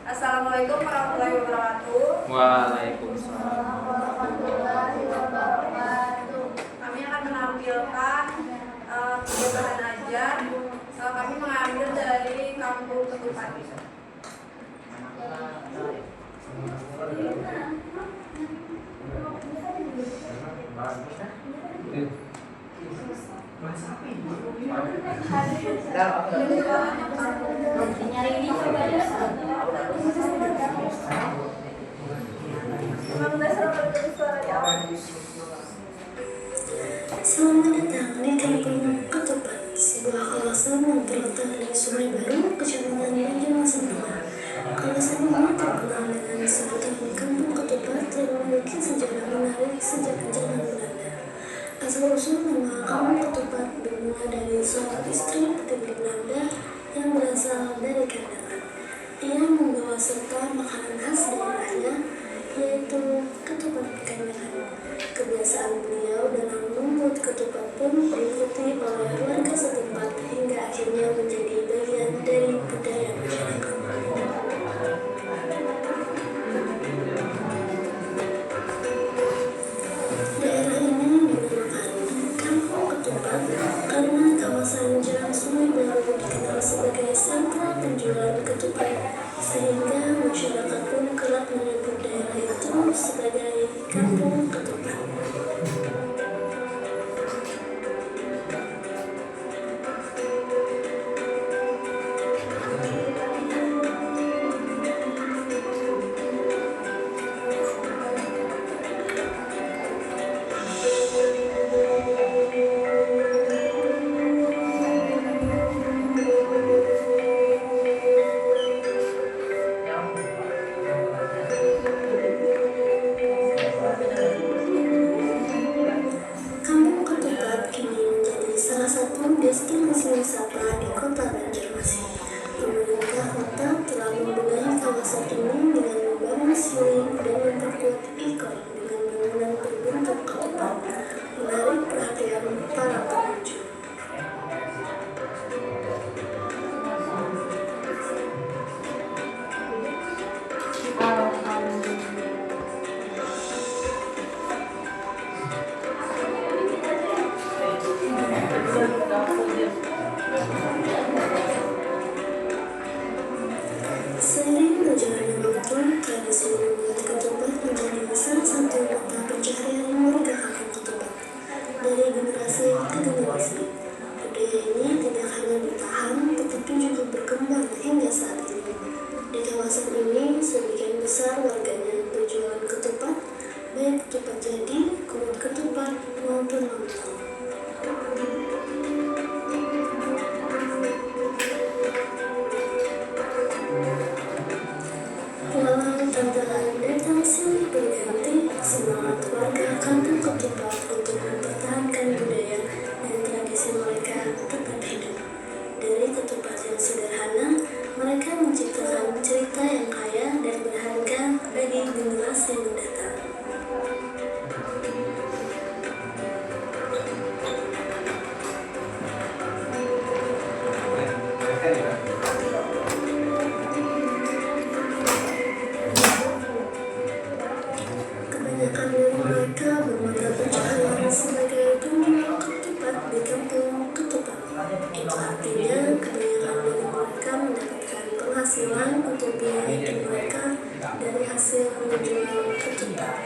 Assalamualaikum warahmatullahi wabarakatuh. Waalaikumsalam. Kami akan menampilkan tiga bahan ajar. Kami mengambil dari Kampung Ketupat. Selamat datang di Kampung Ketupat, sebuah kawasan yang terletak di Sungai Baru, Kecamatan Banjarmasin Tengah. Kawasan ini terkenal dengan sebutan Kampung Ketupat yang memiliki sejarah menarik sejak zaman Belanda. Asal-usul nama Kampung Ketupat bermula dari seorang istri petinggi Belanda yang berasal dari Kandangan. Ia membawa serta makanan khas daerahnya, yaitu ketupat Kandangan. Kebiasaan beliau dalam membuat ketupat pun diikuti oleh warga setempat hingga akhirnya menjadi bagian dari budaya masyarakat. Daerah ini dinamakan Kampung Ketupat karena kawasan jalan Sungai Baru dikenal sebagai sentra penjualan ketupat, sehingga masyarakat pun kerap menyebut daerah itu sebagai Kampung Ketupat. Kampung Ketupat kini menjadi salah satu destinasi wisata di kota Banjarmasin. Pemerintah kota telah membenahi kawasan ini dengan membangun siling dan memperkuat ikon dengan bangunan berbentuk ketupat, menarik perhatian para pengunjung. Seiring berjalannya waktu, tradisi membuat ketupat menjadi salah satu mata pencaharian warga Kampung Ketupat. Dari generasi ke generasi, budaya ini tidak hanya bertahan, tetapi juga berkembang hingga saat ini. Di kawasan ini, sebagian besar warganya berjualan ketupat, baik ketupat jadi, kulit ketupat, maupun lontong. Walau tantangan datang silih berganti, semangat warga Kampung Ketupat untuk mempertahankan budaya dan tradisi mereka tetap hidup. Dari ketupat yang sederhana, mereka menciptakan cerita yang kaya dan berharga bagi generasi mendatang. Kebanyakan dari mereka bermata pencaharian sebagai penjual ketupat di Kampung Ketupat. Itu artinya kebanyakan dari mereka mendapatkan penghasilan untuk biaya hidup mereka dari hasil menjual ketupat.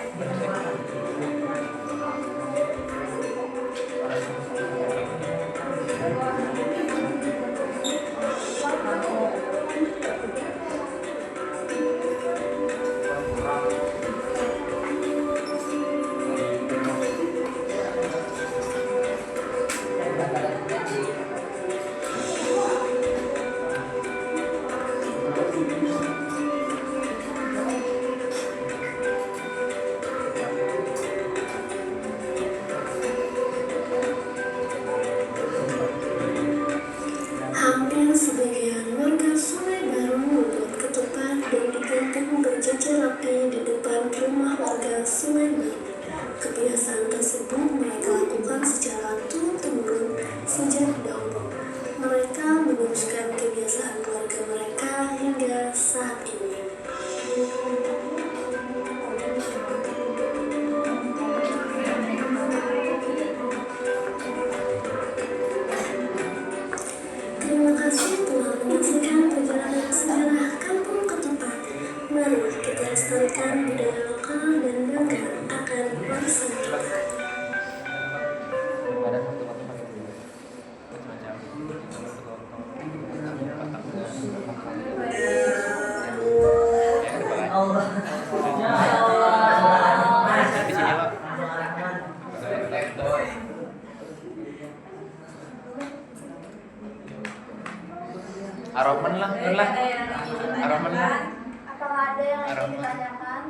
lah. Ada yang ingin Ar-Rahman. ditanyakan? Apakah ada yang ingin Ar-Rahman. ditanyakan?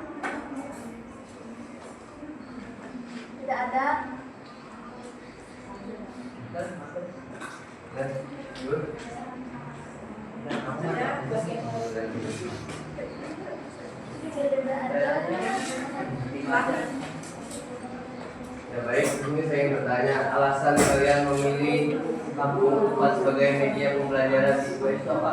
Tidak ada. Tidak ada. Ya baik, ini saya ingin bertanya, alasan kalian memilih kampung Unpad sebagai media pembelajaran siswa itu apa?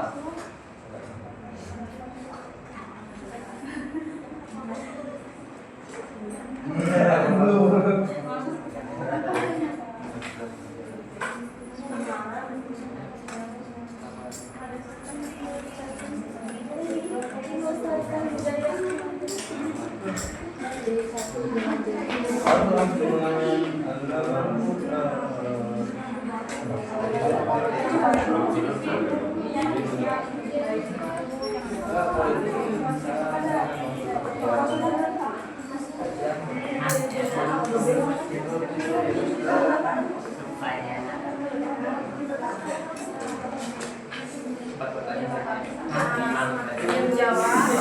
Yang jawab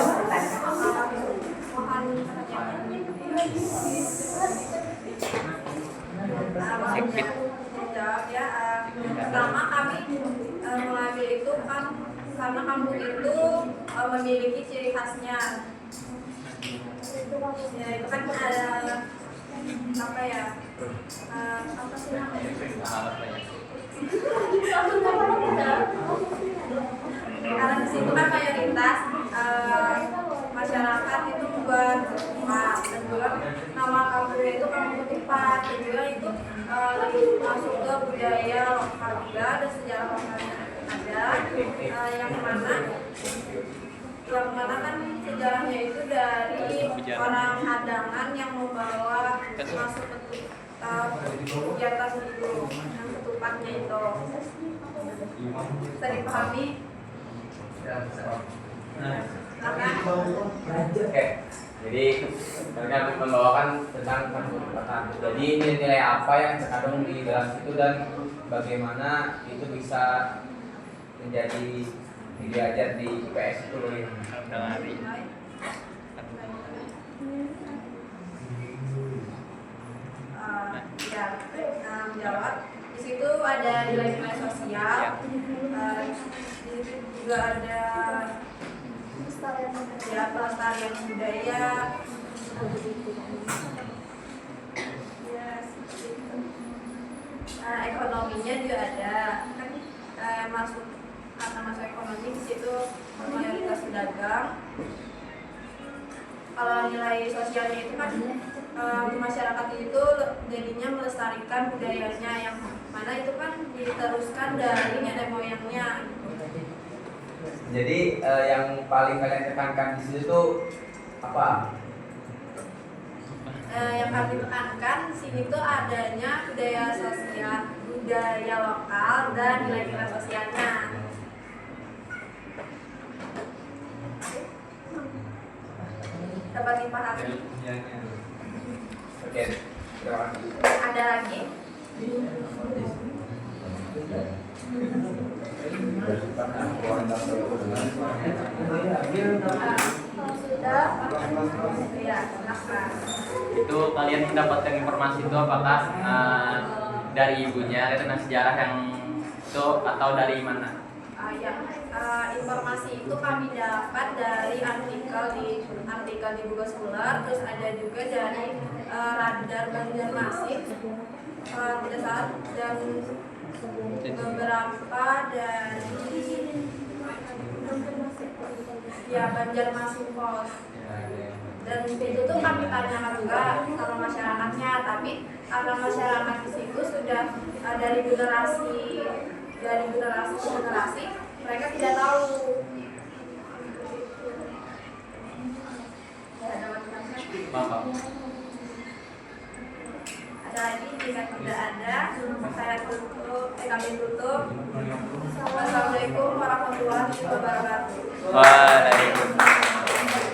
mohon Sipit. jawab ya. Pertama kami mengambil itu kan karena kampung itu memiliki ciri khasnya. Ya itu kan ada apa ya? Apa sih namanya? Karena di situ kan mayoritas masyarakat itu membuat ketupat dan juga nama kampungnya itu kampung ketupat dan juga itu masuk ke budaya lokal juga dan sejarah lokalnya ada yang mana kan sejarahnya itu dari orang hadangan yang membawa masuk kegiatan itu yang ketupatnya itu bisa dipahami. Oke, jadi mereka membawakan tentang perkutupatan. Jadi nilai apa yang terkandung di dalam situ dan bagaimana itu bisa menjadi diajar di IPS itu loh. Ya, menjawab. Di situ ada nilai-nilai sosial, di situ juga ada ya pelestarian budaya. Ekonominya juga ada kan masuk karena masuk ekonomi di situ mayoritas pedagang. Kalau nilai sosialnya itu kan masyarakat itu jadinya melestarikan budayanya yang mana itu kan diteruskan dari nenek moyangnya. Jadi yang paling kalian tekankan di situ tuh apa? Yang kami tekankan di sini tuh adanya budaya sosial, budaya lokal dan nilai-nilai sosialnya. Dapat dipahami? Oke, terima kasih. Ada lagi? Kalau sudah, ya, silakan. Itu kalian mendapatkan informasi itu apakah dari ibunya tentang sejarah yang itu atau dari mana? Informasi itu kami dapat dari artikel di Google Scholar, terus ada juga dari Radar Banjarmasin tidak salah, dan beberapa dari Banjarmasin Post. Dan itu tuh kami tanyakan juga sama masyarakatnya, tapi karena masyarakat di situ sudah dari generasi ke generasi mereka tidak tahu. Bapak. Ada lagi? Jika tidak ada, saya kami tutup. Wassalamualaikum warahmatullahi wabarakatuh. Waalaikumsalam.